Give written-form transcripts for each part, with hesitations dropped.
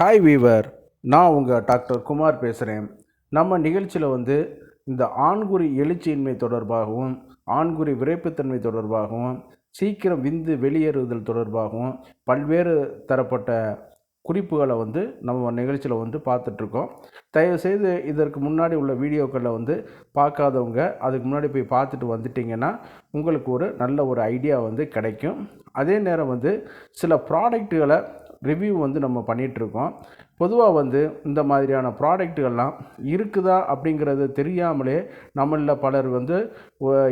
Hi viewer, நான் உங்கள் doctor Kumar பேசுகிறேன். நம்ம நிகழ்ச்சியில் இந்த ஆண்குறி எழுச்சியின்மை தொடர்பாகவும், ஆண்குறி விரைப்புத்தன்மை தொடர்பாகவும், சீக்கிரம் விந்து வெளியேறுதல் தொடர்பாகவும் பல்வேறு தரப்பட்ட குறிப்புகளை நம்ம நிகழ்ச்சியில் பார்த்துட்ருக்கோம். தயவுசெய்து இதற்கு முன்னாடி உள்ள வீடியோக்களில் பார்க்காதவங்க அதுக்கு முன்னாடி போய் பார்த்துட்டு வந்துட்டிங்கன்னா உங்களுக்கு ஒரு நல்ல ஒரு ஐடியா கிடைக்கும். அதே நேரம் சில ப்ராடக்ட்டுகளை ரிவ்யூ நம்ம பண்ணிகிட்ருக்கோம். பொதுவாக இந்த மாதிரியான ப்ராடக்ட்டுகள்லாம் இருக்குதா அப்படிங்கிறது தெரியாமலே நம்மளில் பலர்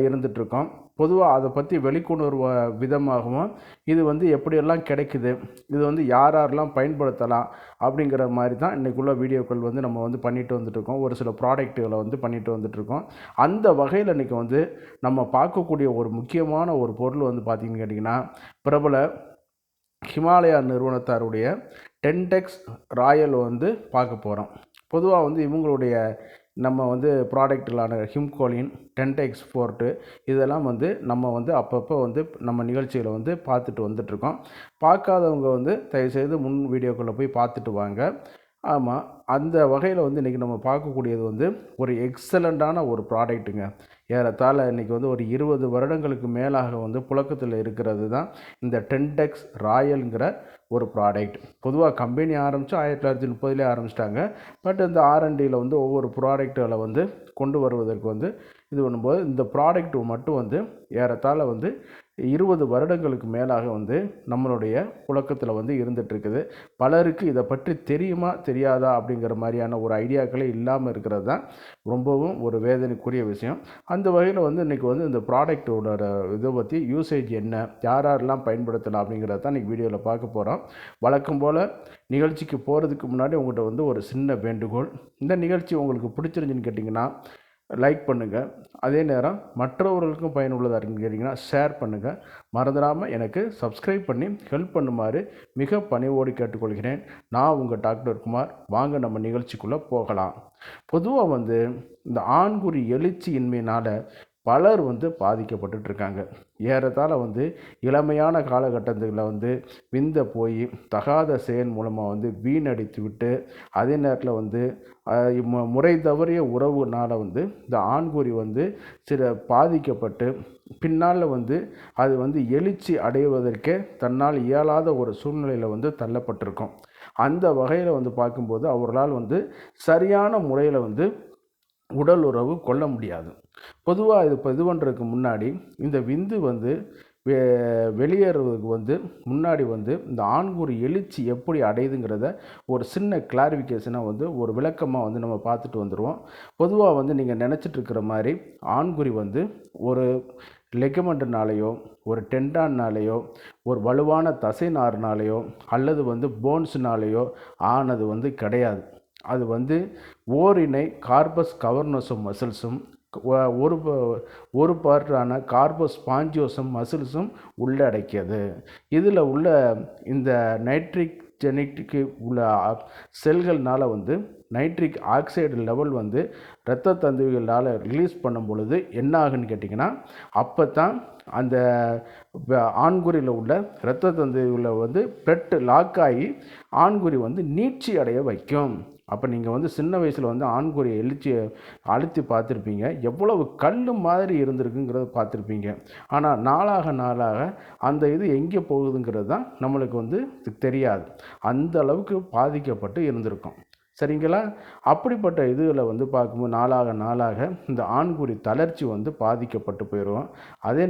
இருந்துகிட்ருக்கோம். பொதுவாக அதை பற்றி வெளிக்கொணர்வு விதமாகவும் இது எப்படியெல்லாம் கிடைக்குது, இது யாரெல்லாம் பயன்படுத்தலாம் அப்படிங்கிற மாதிரி தான் இன்றைக்குள்ள வீடியோக்கள் நம்ம பண்ணிட்டு வந்துட்டுருக்கோம். ஒரு சில ப்ராடக்ட்டுகளை பண்ணிட்டு வந்துட்டுருக்கோம். அந்த வகையில் இன்றைக்கி நம்ம பார்க்கக்கூடிய ஒரு முக்கியமான ஒரு பொருள் பார்த்திங்கன்னு கேட்டிங்கன்னா, பிரபல ஹிமாலயா நிறுவனத்தாருடைய டென்டெக்ஸ் ராயல் பார்க்க போகிறோம். பொதுவாக இவங்களுடைய நம்ம ப்ராடக்ட்களான ஹிம்கோலின், டென்டெக்ஸ் ஃபோர்ட்டு இதெல்லாம் நம்ம அப்பப்போ நம்ம நிகழ்ச்சிகளை பார்த்துட்டு வந்துட்ருக்கோம். பார்க்காதவங்க தயவுசெய்து முன் வீடியோக்குள்ளே போய் பார்த்துட்டு வாங்க. ஆமாம், அந்த வகையில் இன்றைக்கி நம்ம பார்க்கக்கூடியது ஒரு எக்ஸலண்ட்டான ஒரு ப்ராடக்ட்டுங்க. ஏறத்தாழ இன்றைக்கி ஒரு 20 வருடங்களுக்கு மேலாக புழக்கத்தில் இருக்கிறது தான் இந்த டென்டெக்ஸ் ராயல்ங்கிற ஒரு ப்ராடக்ட். பொதுவாக கம்பெனி ஆரம்பித்து 1930 ஆரம்பிச்சிட்டாங்க. பட் இந்த ஆர்என்டியில் ஒவ்வொரு ப்ராடக்ட்டுகளை கொண்டு வருவதற்கு இது பண்ணும்போது இந்த ப்ராடக்ட் மட்டும் ஏறத்தாழ 20 வருடங்களுக்கு மேலாக நம்மளுடைய புழக்கத்தில் இருந்துகிட்ருக்குது. பலருக்கு இதை பற்றி தெரியுமா தெரியாதா அப்படிங்கிற மாதிரியான ஒரு ஐடியாக்களே இல்லாமல் இருக்கிறது தான் ரொம்பவும் ஒரு வேதனைக்குரிய விஷயம். அந்த வகையில் இன்றைக்கி இந்த ப்ராடக்டோட இதை பற்றி யூசேஜ் என்ன, யாரெல்லாம் பயன்படுத்தலாம் அப்படிங்கிறத தான் இன்றைக்கி வீடியோவில் பார்க்க போகிறோம். வழக்கம் போல் நிகழ்ச்சிக்கு போகிறதுக்கு முன்னாடி உங்கள்கிட்ட ஒரு சின்ன வேண்டுகோள். இந்த நிகழ்ச்சி உங்களுக்கு பிடிச்சிருந்துன்னு கேட்டிங்கன்னா லைக் பண்ணுங்கள். அதே நேரம் மற்றவர்களுக்கும் பயனுள்ளதாக இருக்குன்னு கேட்டிங்கன்னா ஷேர் பண்ணுங்கள். மறந்துடாமல் எனக்கு சப்ஸ்கிரைப் பண்ணி ஹெல்ப் பண்ணுமாறு மிக பணிவோடு கேட்டுக்கொள்கிறேன். நான் உங்கள் டாக்டர் குமார். வாங்க நம்ம நிகழ்ச்சிக்குள்ளே போகலாம். பொதுவாக இந்த ஆண்குறி எழுச்சியின்மையினால் பலர் பாதிக்கப்பட்டுருக்காங்க. ஏறத்தாழ இளமையான காலகட்டத்தில் விந்த போய் தகாத செயல் மூலமாக வீணடித்து விட்டு, அதே நேரத்தில் முறை தவறிய உறவுனால் இந்த ஆண்குறி சில பாதிக்கப்பட்டு பின்னால் அது எழுச்சி அடைவதற்கே தன்னால் இயலாத ஒரு சூழ்நிலையில் தள்ளப்பட்டிருக்கும். அந்த வகையில் பார்க்கும்போது அவர்களால் சரியான முறையில் உடல் உறவு கொள்ள முடியாது. பொதுவாக இது பண்ணுறதுக்கு முன்னாடி இந்த விந்து வெளியேறுவதற்கு முன்னாடி இந்த ஆண்குறி எழுச்சி எப்படி அடையுதுங்கிறத ஒரு சின்ன கிளாரிஃபிகேஷனாக ஒரு விளக்கமாக நம்ம பார்த்துட்டு வந்துடுவோம். பொதுவாக நீங்கள் நினச்சிட்ருக்கிற மாதிரி ஆண்குறி ஒரு லெகமெண்ட்னாலேயோ, ஒரு டெண்டான்னாலேயோ, ஒரு வலுவான தசை நார்னாலேயோ அல்லது போன்ஸ்னாலேயோ ஆனது கிடையாது. அது ஓரினை கார்பஸ் கவர்னோசம் மசில்ஸும் ஒரு பார்ட்டான கார்பஸ் ஸ்பாஞ்சியோசம் மசில்ஸும் உள்ளடக்கியது. இதில் உள்ள இந்த நைட்ரிக் ஜெனட்டிக்கு உள்ள செல்கள்னால் நைட்ரிக் ஆக்சைடு லெவல் இரத்த தந்துவிகளால் ரிலீஸ் பண்ணும் பொழுது என்ன ஆகுன்னு கேட்டிங்கன்னா, அப்போ தான் அந்த ஆண்குறியில் உள்ள இரத்த தந்துவில் பிளட் லாக் ஆகி ஆண்குறி நீட்சி அடைய வைக்கும். அப்போ நீங்கள் சின்ன வயசில் ஆண்குறியை அழுத்தி பார்த்துருப்பீங்க, எவ்வளவு கல் மாதிரி இருந்திருக்குங்கிறத பார்த்துருப்பீங்க. ஆனால் நாளாக அந்த இது எங்கே போகுதுங்கிறது தான் நம்மளுக்கு தெரியாது. அந்த அளவுக்கு பாதிக்கப்பட்டு இருந்திருக்கும். சரிங்களா? அப்படிப்பட்ட இதில் பார்க்கும்போது நாளாக இந்த ஆண்குறி தளர்ச்சி பாதிக்கப்பட்டு போயிடும். அதே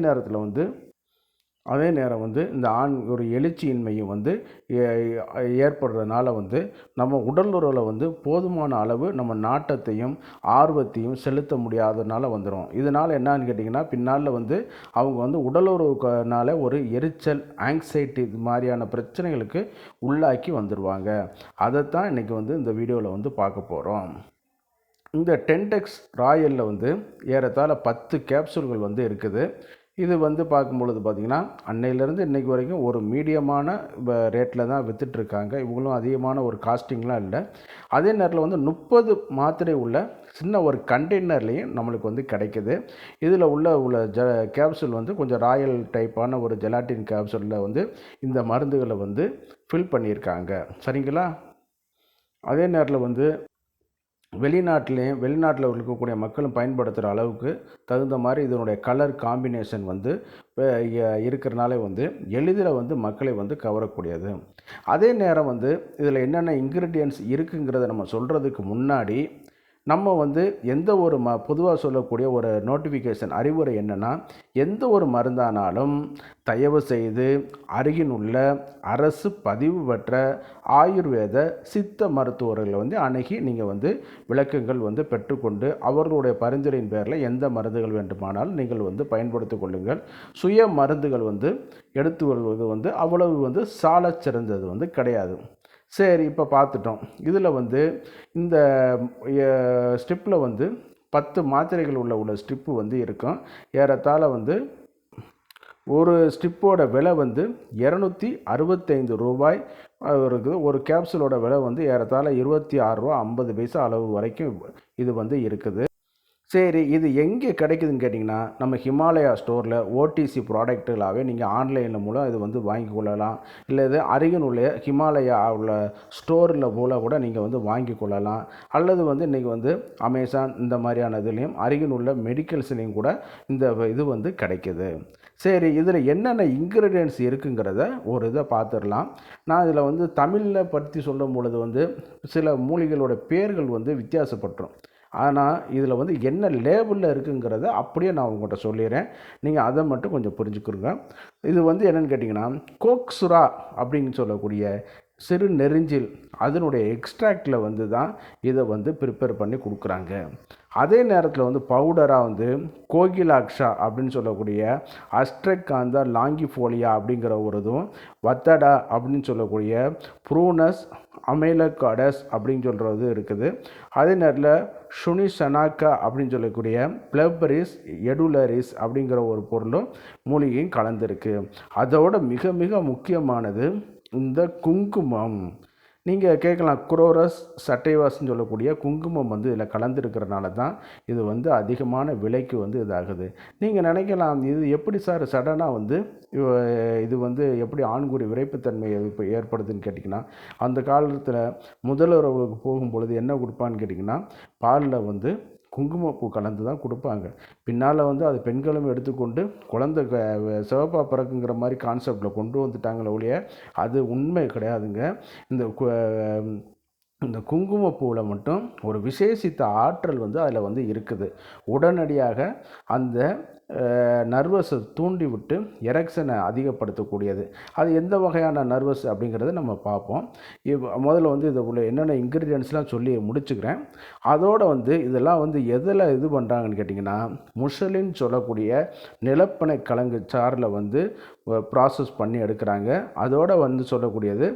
நேரம் இந்த ஒரு எழுச்சியின்மையும் ஏற்படுறதுனால நம்ம உடல் உறவில் போதுமான அளவு நம்ம நாட்டத்தையும் ஆர்வத்தையும் செலுத்த முடியாததுனால வந்துடும். இதனால் என்னன்னு கேட்டிங்கன்னா, பின்னால் அவங்க உடல் உறவுனால ஒரு எரிச்சல், ஆங்ஸைட்டி இது மாதிரியான பிரச்சனைகளுக்கு உள்ளாக்கி வந்துடுவாங்க. அதைத்தான் இன்றைக்கி இந்த வீடியோவில் பார்க்க போகிறோம். இந்த டென்டெக்ஸ் ராயலில் ஏறத்தாழ 10 கேப்சூல்கள் இருக்குது. இது பார்க்கும்பொழுது பார்த்திங்கன்னா, அன்னையிலேருந்து இன்றைக்கி வரைக்கும் ஒரு மீடியமான ரேட்டில் தான் விற்றுட்ருக்காங்க. இவங்களும் அதிகமான ஒரு காஸ்டிங்லாம் இல்லை. அதே நேரத்தில் 30 மாத்திரை உள்ள சின்ன ஒரு கண்டெய்னர்லேயும் நம்மளுக்கு கிடைக்குது. இதில் உள்ள கேப்சூல் கொஞ்சம் ராயல் டைப்பான ஒரு ஜெலாட்டின் கேப்சூலில் இந்த மருந்துகளை ஃபில் பண்ணியிருக்காங்க. சரிங்களா? அதே நேரத்தில் வந்து வெளிநாட்டில் இருக்கக்கூடிய மக்களும் பயன்படுத்துகிற அளவுக்கு தகுந்த மாதிரி இதனுடைய கலர் காம்பினேஷன் வந்து இருக்கிறனால வந்து எளிதில் வந்து மக்களை வந்து கவரக்கூடியது. அதே நேரம் வந்து இதில் என்னென்ன இன்க்ரீடியன்ட்ஸ் இருக்குங்கிறத நம்ம சொல்கிறதுக்கு முன்னாடி நம்ம வந்து எந்த ஒரு பொதுவாக சொல்லக்கூடிய ஒரு நோட்டிஃபிகேஷன் அறிவுரை என்னென்னா, எந்த ஒரு மருந்தானாலும் தயவு செய்து அருகில் உள்ள அரசு பதிவு பெற்ற ஆயுர்வேத சித்த மருத்துவர்களை வந்து அணுகி நீங்கள் வந்து விளக்கங்கள் வந்து பெற்றுக்கொண்டு அவர்களுடைய பரிந்துரையின் பேரில் எந்த மருந்துகள் வேண்டுமானாலும் நீங்கள் வந்து பயன்படுத்தி கொள்ளுங்கள். சுய மருந்துகள் வந்து எடுத்துக்கொள்வது வந்து அவ்வளவு வந்து சாலச் சிறந்தது வந்து கிடையாது. சரி, இப்போ பார்த்துட்டோம். இதில் வந்து இந்த ஸ்ட்ரிப்பில் வந்து 10 மாத்திரைகள் உள்ள ஸ்ட்ரிப்பு வந்து இருக்கும். ஏறத்தாழ வந்து ஒரு ஸ்ட்ரிப்போட விலை வந்து 265 ரூபாய் இருக்குது. ஒரு கேப்சூலோட விலை வந்து ஏறத்தாழ 26 ரூபா 50 பைசா அளவு வரைக்கும் இது வந்து இருக்குது. சரி, இது எங்கே கிடைக்குதுன்னு கேட்டிங்கன்னா, நம்ம ஹிமாலயா ஸ்டோரில் ஓடிசி ப்ராடக்ட்டுகளாகவே நீங்கள் ஆன்லைனில் மூலம் இது வந்து வாங்கி கொள்ளலாம். இல்லை இது அருகில் உள்ள ஹிமாலயா உள்ள ஸ்டோரில் போல் கூட நீங்கள் வந்து வாங்கி கொள்ளலாம். அல்லது வந்து இன்றைக்கி வந்து அமேசான் இந்த மாதிரியான இதுலேயும் அருகில் உள்ள மெடிக்கல்ஸ்லேயும் கூட இந்த இது வந்து கிடைக்கிது. சரி, இதில் என்னென்ன இன்க்ரீடியன்ட்ஸ் இருக்குங்கிறத ஒரு இதை பார்த்துடலாம். நான் இதில் வந்து தமிழில் பற்றி சொல்லும் பொழுது வந்து சில மூலிகளோட பேர்கள் வந்து வித்தியாசப்பட்டுரும். ஆனால் இதில் வந்து என்ன லேபிளில் இருக்குங்கிறத அப்படியே நான் உங்கள்கிட்ட சொல்லிடுறேன். நீங்கள் அதை மட்டும் கொஞ்சம் புரிஞ்சுக்கிறங்க. இது வந்து என்னென்னு கேட்டிங்கன்னா, கோக்சுரா அப்படின்னு சொல்லக்கூடிய சிறு நெரிஞ்சில் அதனுடைய எக்ஸ்ட்ராக்டில் வந்து தான் இதை வந்து ப்ரிப்பேர் பண்ணி கொடுக்குறாங்க. அதே நேரத்தில் வந்து பவுடராக வந்து கோகிலாக்ஷா அப்படின்னு சொல்லக்கூடிய அஸ்ட்ரெக்காந்தா லாங்கிஃபோலியா அப்படிங்கிற ஒரு இதுவும், வத்தடா அப்படின்னு சொல்லக்கூடிய ப்ரூனஸ் அமெலகாடஸ் அப்படின்னு சொல்கிறது இருக்குது. அதே நேரத்தில் ஷுனிசனாக்கா அப்படின்னு சொல்லக்கூடிய பிளப்பரிஸ் எடுலரிஸ் அப்படிங்கிற ஒரு பொருளும் மூலிகையும் கலந்துருக்கு. அதோட மிக மிக முக்கியமானது இந்த குங்குமம். நீங்கள் கேட்கலாம், குரோரஸ் சட்டைவாஸ்ன்னு சொல்லக்கூடிய குங்குமம் வந்து இதில் கலந்துருக்கிறனால தான் இது வந்து அதிகமான விலைக்கு வந்து இதாகுது. நீங்கள் நினைக்கலாம், இது எப்படி சார் சடனாக வந்து இது வந்து எப்படி ஆண்குறி விரைப்புத்தன்மை இப்போ ஏற்படுதுன்னு கேட்டிங்கன்னா, அந்த காலத்தில் முதலுறவுக்கு போகும்பொழுது என்ன கொடுப்பான்னு கேட்டிங்கன்னா, பாலில் வந்து குங்குமப்பூ கலந்து தான் கொடுப்பாங்க. பின்னால் வந்து அது பெண்களும் எடுத்துக்கொண்டு குழந்தை சிவப்பா பிறக்குங்கிற மாதிரி கான்செப்டில் கொண்டு வந்துட்டாங்களே ஒழிய அது உண்மை கிடையாதுங்க. இந்த குங்குமப்பூவில் மட்டும் ஒரு விசேஷித்த ஆற்றல் வந்து அதில் வந்து இருக்குது. உடனடியாக அந்த நர்வஸை தூண்டி விட்டு எரெக்ஷனை அதிகப்படுத்தக்கூடியது. அது எந்த வகையான நர்வஸ் அப்படிங்கிறத நம்ம பார்ப்போம். முதல்ல வந்து இதை உள்ள என்னென்ன இன்க்ரீடியன்ட்ஸ்லாம் சொல்லி முடிச்சுக்கிறேன். அதோடு வந்து இதெல்லாம் வந்து எதில் இது பண்ணுறாங்கன்னு கேட்டிங்கன்னா, முஷலின்னு சொல்லக்கூடிய நிலப்பனை கிழங்கு சாறில் வந்து ப்ராசஸ் பண்ணி எடுக்கிறாங்க. அதோடு வந்து சொல்லக்கூடியது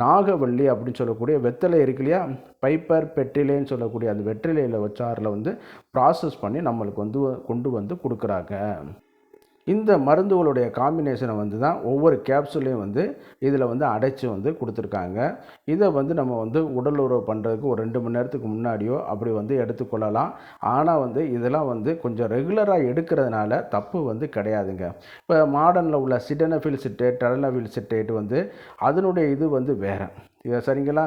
நாகவள்ளி அப்படின்னு சொல்லக்கூடிய வெத்தலை இருக்கு இல்லையா, பைப்பர் பெட்டிலேன்னு சொல்லக்கூடிய அந்த வெற்றிலையில் சாறில் வந்து ப்ராசஸ் பண்ணி நம்மளுக்கு வந்து கொண்டு வந்து கொடுக்குறாங்க. இந்த மருந்துகளுடைய காம்பினேஷனை வந்து தான் ஒவ்வொரு கேப்சூலையும் வந்து இதில் வந்து அடைச்சி வந்து கொடுத்துருக்காங்க. இதை வந்து நம்ம வந்து உடல் உறவு பண்ணுறதுக்கு ஒரு 2 மணி நேரத்துக்கு முன்னாடியோ அப்படி வந்து எடுத்துக்கொள்ளலாம். ஆனால் வந்து இதெல்லாம் வந்து கொஞ்சம் ரெகுலராக எடுக்கிறதுனால தப்பு வந்து கிடையாதுங்க. இப்போ மாடர்னில் உள்ள சிடனஃபில் சிட்டேட், டெலனஃபில் சிட்டேட் வந்து அதனுடைய இது வந்து வேறு. இதை சரிங்களா,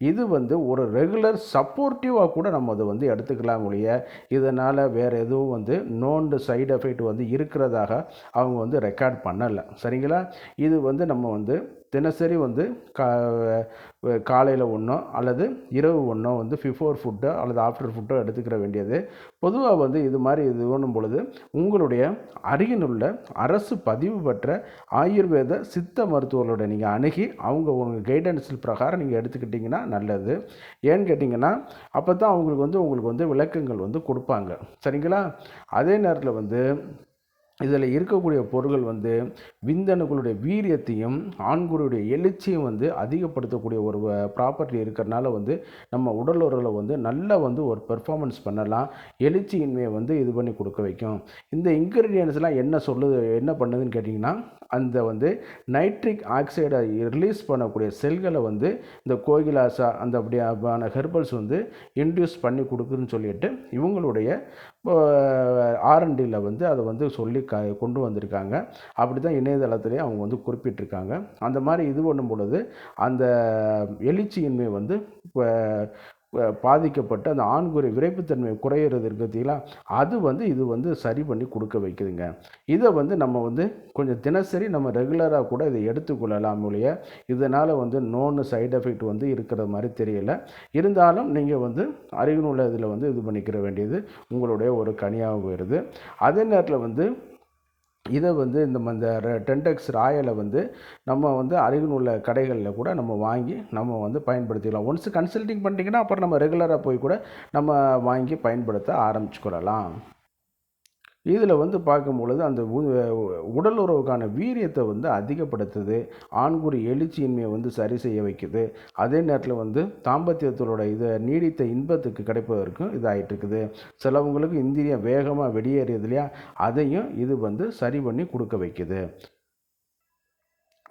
இது வந்து ஒரு ரெகுலர் சப்போர்ட்டிவாக கூட நம்ம அதை வந்து எடுத்துக்கலாம் ஒழிய இதனால் வேறு எதுவும் வந்து நோண்டு சைடு எஃபெக்ட் வந்து இருக்கிறதாக அவங்க வந்து ரெக்கார்ட் பண்ணலை. சரிங்களா, இது வந்து நம்ம வந்து தினசரி வந்து காலையில் ஒன்றோ அல்லது இரவு ஒன்றோ வந்து பிஃபோர் ஃபுட்டோ அல்லது ஆஃப்டர் ஃபுட்டோ எடுத்துக்கிற வேண்டியது. பொதுவாக வந்து இது மாதிரி இது ஒன்றும் பொழுது உங்களுடைய அருகில் உள்ள அரசு பதிவு பெற்ற ஆயுர்வேத சித்த மருத்துவர்களோட நீங்கள் அணுகி அவங்க உங்கள் கைடன்ஸ் பிரகாரம் நீங்கள் எடுத்துக்கிட்டிங்கன்னா நல்லது. ஏன்னு கேட்டிங்கன்னா அப்போ தான் உங்களுக்கு வந்து விளக்கங்கள் வந்து கொடுப்பாங்க. சரிங்களா, அதே நேரத்தில் வந்து இதில் இருக்கக்கூடிய பொருட்கள் வந்து விந்தணுக்களுடைய வீரியத்தையும் ஆண்குறியுடைய எழுச்சியும் வந்து அதிகப்படுத்தக்கூடிய ஒரு ப்ராப்பர்ட்டி இருக்கிறனால வந்து நம்ம உடல் உறவில் வந்து நல்லா வந்து ஒரு பெர்ஃபார்மன்ஸ் பண்ணலாம். எழுச்சியின்மையை வந்து இது பண்ணி கொடுக்க வைக்கும். இந்த இன்க்ரீடியன்ஸ்லாம் என்ன பண்ணுதுன்னு கேட்டிங்கன்னா, அந்த வந்து நைட்ரிக் ஆக்சைடை ரிலீஸ் பண்ணக்கூடிய செல்களை வந்து இந்த கோகிலாசா அந்த அப்படியான ஹெர்பல்ஸ் வந்து இன்டியூஸ் பண்ணி கொடுக்குதுன்னு சொல்லிட்டு இவங்களுடைய ஆர்என்டியில் வந்து அதை வந்து சொல்லி கொண்டு வந்திருக்காங்க. அப்படி தான் இணையதளத்திலே அவங்க வந்து குறிப்பிட்டிருக்காங்க. அந்த மாதிரி இது பண்ணும் பொழுது அந்த எழுச்சியின்மை வந்து பாதிக்கப்பட்டு அந்த ஆண்குறி விரைப்புத்தன்மை குறையிறது இருக்கிறதுல அது வந்து இது வந்து சரி பண்ணி கொடுக்க வைக்குதுங்க. இதை வந்து நம்ம வந்து கொஞ்சம் தினசரி நம்ம ரெகுலராக கூட இதை எடுத்துக்கொள்ளலாம் ஒழிய இதனால் வந்து நோன்னு சைடு எஃபெக்ட் வந்து இருக்கிற மாதிரி தெரியல. இருந்தாலும் நீங்கள் வந்து அருகிலுள்ள இதில் வந்து இது பண்ணிக்கிற வேண்டியது உங்களுடைய ஒரு கனியாக வருது. அதே நேரத்தில் வந்து இதை வந்து இந்த டென்டெக்ஸ் ராயலை வந்து நம்ம வந்து அருகில் உள்ள கடைகளில் கூட நம்ம வாங்கி நம்ம வந்து பயன்படுத்திக்கலாம். ஒன்ஸ் கன்சல்டிங் பண்ணிட்டீங்கன்னா அப்புறம் நம்ம ரெகுலராக போய் கூட நம்ம வாங்கி பயன்படுத்த ஆரம்பிச்சுக்கொள்ளலாம். இதில் வந்து பார்க்கும் பொழுது அந்த உடல் உறவுக்கான வீரியத்தை வந்து அதிகப்படுத்துது. ஆண்குறி எழுச்சியின்மையை வந்து சரி செய்ய வைக்குது. அதே நேரத்தில் வந்து தாம்பத்தியத்தோட இதை நீடித்த இன்பத்துக்கு கிடைப்பதற்கும் இது ஆகிட்டு இருக்குது. சிலவங்களுக்கு இந்திரியம் வேகமாக வெளியேறியது இல்லையா, அதையும் இது வந்து சரி பண்ணி கொடுக்க வைக்குது.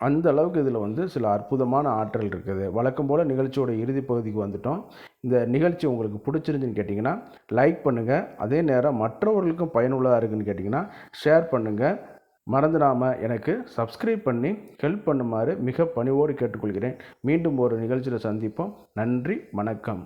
அந்த அளவுக்கு இதில் வந்து சில அற்புதமான ஆற்றல் இருக்குது. வழக்கம் போல் நிகழ்ச்சியோட இறுதி பகுதிக்கு வந்துட்டோம். இந்த நிகழ்ச்சி உங்களுக்கு பிடிச்சிருந்துன்னு கேட்டிங்கன்னா லைக் பண்ணுங்கள். அதே நேரம் மற்றவர்களுக்கும் பயனுள்ளதாக இருக்குதுன்னு கேட்டிங்கன்னா ஷேர் பண்ணுங்கள். மறந்துடாமல் எனக்கு சப்ஸ்கிரைப் பண்ணி ஹெல்ப் பண்ணுமாறு மிக பணிவோடு கேட்டுக்கொள்கிறேன். மீண்டும் ஒரு நிகழ்ச்சியில் சந்திப்போம். நன்றி, வணக்கம்.